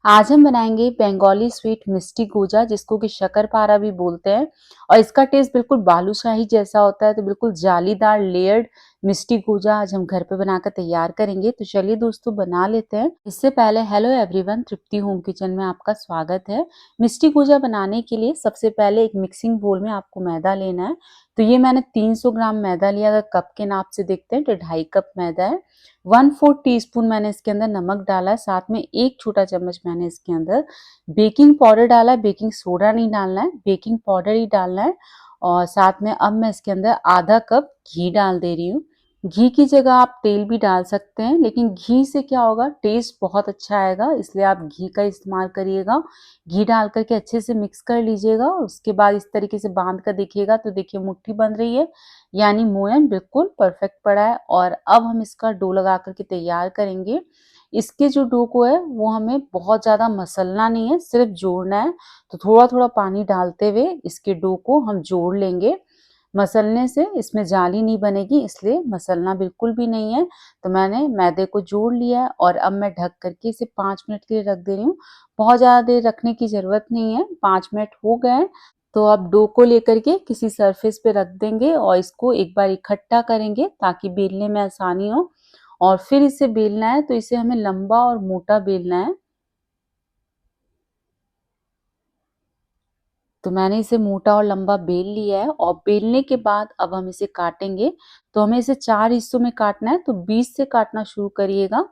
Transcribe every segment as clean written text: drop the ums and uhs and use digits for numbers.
आज हम बनाएंगे बंगाली स्वीट मिष्टी गोजा जिसको कि शक्करपारा भी बोलते हैं। और इसका टेस्ट बिल्कुल बालूशाही जैसा होता है। तो बिल्कुल जालीदार लेयर्ड मिष्टी गोजा आज हम घर पे बनाकर तैयार करेंगे। तो चलिए दोस्तों बना लेते हैं। इससे पहले हेलो एवरीवन, तृप्ति होम किचन में आपका स्वागत है। मिष्टी गोजा बनाने के लिए सबसे पहले एक मिक्सिंग बोल में आपको मैदा लेना है। तो ये मैंने 300 ग्राम मैदा लिया। अगर कप के नाप से देखते हैं तो 2.5 कप मैदा है। 1/4 टीस्पून मैंने इसके अंदर नमक डाला है। साथ में 1 छोटा चम्मच मैंने इसके अंदर बेकिंग पाउडर डाला है। बेकिंग सोडा नहीं डालना है, बेकिंग पाउडर ही डालना है। और साथ में अब मैं इसके अंदर आधा कप घी डाल दे रही हूँ। घी की जगह आप तेल भी डाल सकते हैं, लेकिन घी से क्या होगा, टेस्ट बहुत अच्छा आएगा, इसलिए आप घी का इस्तेमाल करिएगा। घी डाल करके अच्छे से मिक्स कर लीजिएगा। उसके बाद इस तरीके से बांध कर देखिएगा तो देखिए मुट्ठी बन रही है, यानी मोयन बिल्कुल परफेक्ट पड़ा है। और अब हम इसका डो लगा करके तैयार करेंगे। इसके जो डो को है वो हमें बहुत ज़्यादा मसलना नहीं है, सिर्फ जोड़ना है। तो थोड़ा थोड़ा पानी डालते हुए इसके डो को हम जोड़ लेंगे। मसलने से इसमें जाली नहीं बनेगी, इसलिए मसलना बिल्कुल भी नहीं है। तो मैंने मैदे को जोड़ लिया है और अब मैं ढक करके इसे 5 मिनट के लिए रख दे रही हूँ। बहुत ज़्यादा देर रखने की ज़रूरत नहीं है, 5 मिनट हो गए हैं। तो अब डो को लेकर के किसी सरफेस पे रख देंगे और इसको एक बार इकट्ठा करेंगे ताकि बेलने में आसानी हो। और फिर इसे बेलना है तो इसे हमें लंबा और मोटा बेलना है। तो मैंने इसे मोटा और लंबा बेल लिया है और बेलने के बाद अब हम इसे काटेंगे। तो हमें इसे 4 हिस्सों में काटना है, तो 20 से काटना शुरू करिएगा।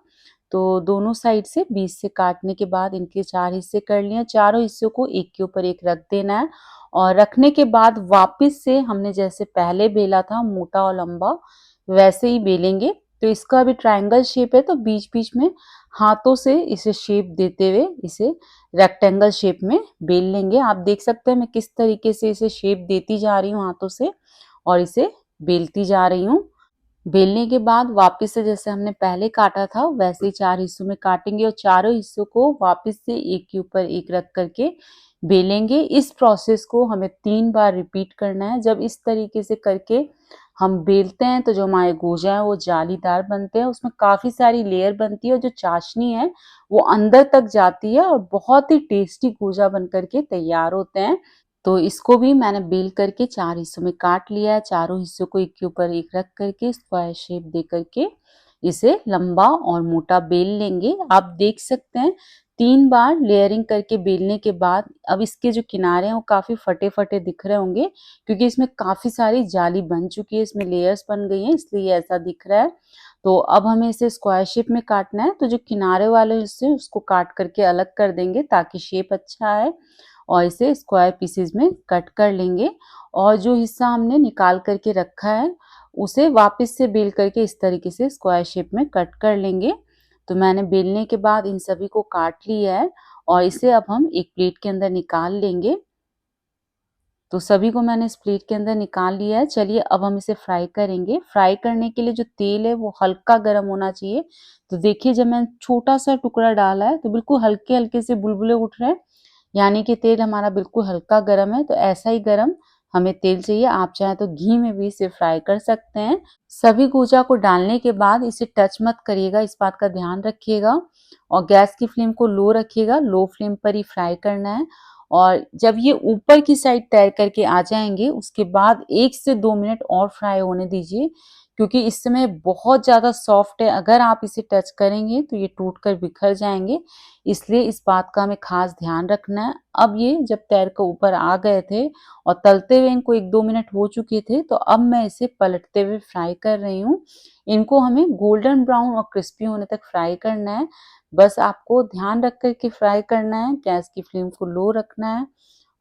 तो दोनों साइड से 20 से काटने के बाद इनके 4 हिस्से कर लिए। चारों हिस्सों को एक के ऊपर एक रख देना है। और रखने के बाद वापस से हमने जैसे पहले बेला था मोटा और लंबा, वैसे ही बेलेंगे। तो इसका अभी ट्रायंगल शेप है, तो बीच बीच में हाथों से इसे शेप देते हुए इसे रेक्टेंगल शेप में बेल लेंगे। आप देख सकते हैं मैं किस तरीके से इसे शेप देती जा रही हूँ हाथों से और इसे बेलती जा रही हूँ। बेलने के बाद वापस से जैसे हमने पहले काटा था वैसे ही 4 हिस्सों में काटेंगे और चारों हिस्सों को वापस से एक के ऊपर एक रख करके बेलेंगे। इस प्रोसेस को हमें 3 बार रिपीट करना है। जब इस तरीके से करके हम बेलते हैं तो जो हमारे गोजा है वो जालीदार बनते हैं, उसमें काफी सारी लेयर बनती है और जो चाशनी है वो अंदर तक जाती है और बहुत ही टेस्टी गोजा बन करके तैयार होते हैं। तो इसको भी मैंने बेल करके 4 हिस्सों में काट लिया है। चारों हिस्सों को एक के ऊपर एक रख करके स्क्वायर शेप दे करके इसे लंबा और मोटा बेल लेंगे। आप देख सकते हैं 3 बार लेयरिंग करके बेलने के बाद अब इसके जो किनारे हैं वो काफी फटे फटे दिख रहे होंगे, क्योंकि इसमें काफी सारी जाली बन चुकी है, इसमें लेयर्स बन गई हैं, इसलिए ऐसा दिख रहा है। तो अब हमें इसे स्क्वायर शेप में काटना है। तो जो किनारे वाले हिस्से उसको काट करके अलग कर देंगे ताकि शेप अच्छा आए और इसे स्क्वायर पीसेस में कट कर लेंगे। और जो हिस्सा हमने निकाल करके रखा है उसे वापस से बेल करके इस तरीके से स्क्वायर शेप में कट कर लेंगे। तो मैंने बेलने के बाद इन सभी को काट लिया है और इसे अब हम एक प्लेट के अंदर निकाल लेंगे। तो सभी को मैंने इस प्लेट के अंदर निकाल लिया है। चलिए अब हम इसे फ्राई करेंगे। फ्राई करने के लिए जो तेल है वो हल्का गर्म होना चाहिए। तो देखिए जब मैंने छोटा सा टुकड़ा डाला है तो बिल्कुल हल्के हल्के से बुलबुले उठ रहे हैं, यानी कि तेल हमारा बिल्कुल हल्का गर्म है। तो ऐसा ही गर्म हमें तेल चाहिए। आप चाहें तो घी में भी इसे फ्राई कर सकते हैं। सभी गोजा को डालने के बाद इसे टच मत करिएगा, इस बात का ध्यान रखिएगा। और गैस की फ्लेम को लो रखिएगा, लो फ्लेम पर ही फ्राई करना है। और जब ये ऊपर की साइड तैर करके आ जाएंगे उसके बाद 1 से 2 मिनट और फ्राई होने दीजिए, क्योंकि इस समय बहुत ज़्यादा सॉफ्ट है। अगर आप इसे टच करेंगे तो ये टूट कर बिखर जाएंगे, इसलिए इस बात का हमें खास ध्यान रखना है। अब ये जब तैर कर ऊपर आ गए थे और तलते हुए इनको 1-2 मिनट हो चुके थे, तो अब मैं इसे पलटते हुए फ्राई कर रही हूँ। इनको हमें गोल्डन ब्राउन और क्रिस्पी होने तक फ्राई करना है। बस आपको ध्यान रख कर के फ्राई करना है, गैस की फ्लेम को लो रखना है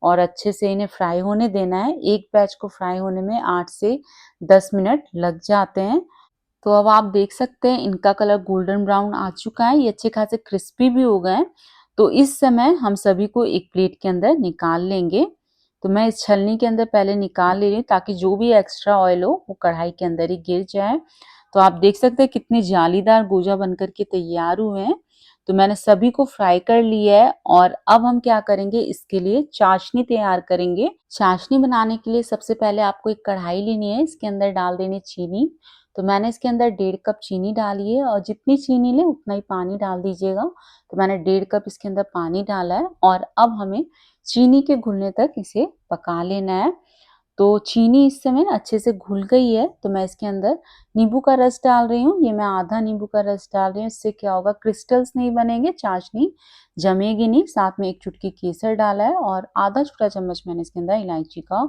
और अच्छे से इन्हें फ्राई होने देना है। एक बैच को फ्राई होने में 8 से 10 मिनट लग जाते हैं। तो अब आप देख सकते हैं इनका कलर गोल्डन ब्राउन आ चुका है, ये अच्छे खासे क्रिस्पी भी हो गए हैं। तो इस समय हम सभी को एक प्लेट के अंदर निकाल लेंगे। तो मैं इस छलनी के अंदर पहले निकाल ले रही हूँ ताकि जो भी एक्स्ट्रा ऑयल हो वो कढ़ाई के अंदर ही गिर जाए। तो आप देख सकते हैं कितने जालीदार गोजा बनकर के तैयार हुए हैं। तो मैंने सभी को फ्राई कर लिया है और अब हम क्या करेंगे, इसके लिए चाशनी तैयार करेंगे। चाशनी बनाने के लिए सबसे पहले आपको एक कढ़ाई लेनी है, इसके अंदर डाल देनी चीनी। तो मैंने इसके अंदर 1.5 कप चीनी डाली है और जितनी चीनी लें उतना ही पानी डाल दीजिएगा। तो मैंने 1.5 कप इसके अंदर पानी डाला है और अब हमें चीनी के घुलने तक इसे पका लेना है। तो चीनी इस समय अच्छे से घुल गई है, तो मैं इसके अंदर नींबू का रस डाल रही हूँ। ये मैं आधा नींबू का रस डाल रही हूँ। इससे क्या होगा, क्रिस्टल्स नहीं बनेंगे, चाशनी जमेगी नहीं। साथ में 1 चुटकी केसर डाला है और आधा छोटा चम्मच मैंने इसके अंदर इलायची का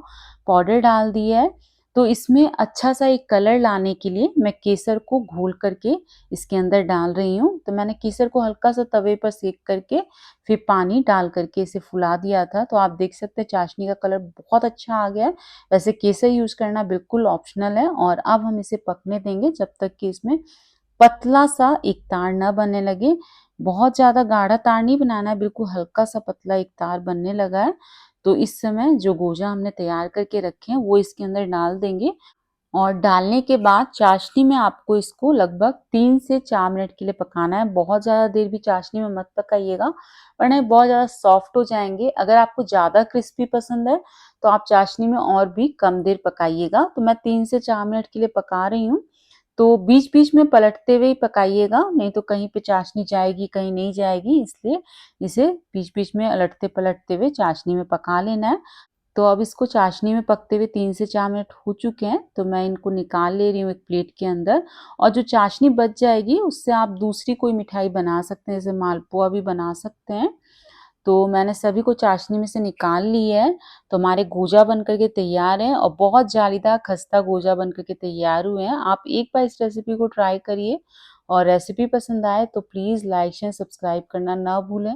पाउडर डाल दिया है। तो इसमें अच्छा सा एक कलर लाने के लिए मैं केसर को घोल करके इसके अंदर डाल रही हूँ। तो मैंने केसर को हल्का सा तवे पर सेक करके फिर पानी डाल करके इसे फुला दिया था। तो आप देख सकते हैं चाशनी का कलर बहुत अच्छा आ गया है। वैसे केसर यूज़ करना बिल्कुल ऑप्शनल है और अब हम इसे पकने देंगे जब तक कि इसमें पतला सा एक तार ना बनने लगे। बहुत ज़्यादा गाढ़ा तार नहीं बनाना है, बिल्कुल हल्का सा पतला एक तार बनने लगा है। तो इस समय जो गोजा हमने तैयार करके रखे हैं वो इसके अंदर डाल देंगे और डालने के बाद चाशनी में आपको इसको लगभग 3 से 4 मिनट के लिए पकाना है। बहुत ज़्यादा देर भी चाशनी में मत पकाइएगा, वरना ये बहुत ज़्यादा सॉफ्ट हो जाएँगे। अगर आपको ज़्यादा क्रिस्पी पसंद है, तो आप चाशनी में और भी कम देर पकाइएगा। तो मैं 3 से 4 मिनट के लिए पका रही हूँ। तो बीच-बीच में पलटते हुए ही पकाइएगा, नहीं तो कहीं पे चाशनी जाएगी, कहीं नहीं जाएगी, इसलिए इसे बीच-बीच में उलटते-पलटते हुए चाशनी में पका लेना है। तो अब इसको चाशनी में पकते हुए 3 से 4 मिनट हो चुके हैं, तो मैं इनको निकाल ले रही हूँ एक प्लेट के अंदर और जो चाशनी बच जाएगी उससे आप दूसरी कोई मिठाई बना सकते हैं, जैसे मालपुआ भी बना सकते हैं। तो मैंने सभी को चाशनी में से निकाल लिया है, तो हमारे गोजा बन कर के तैयार हैं और बहुत जालीदार खस्ता गोजा बन कर के तैयार हुए हैं। आप एक बार इस रेसिपी को ट्राई करिए और रेसिपी पसंद आए तो प्लीज़ लाइक, शेयर, सब्सक्राइब करना ना भूलें।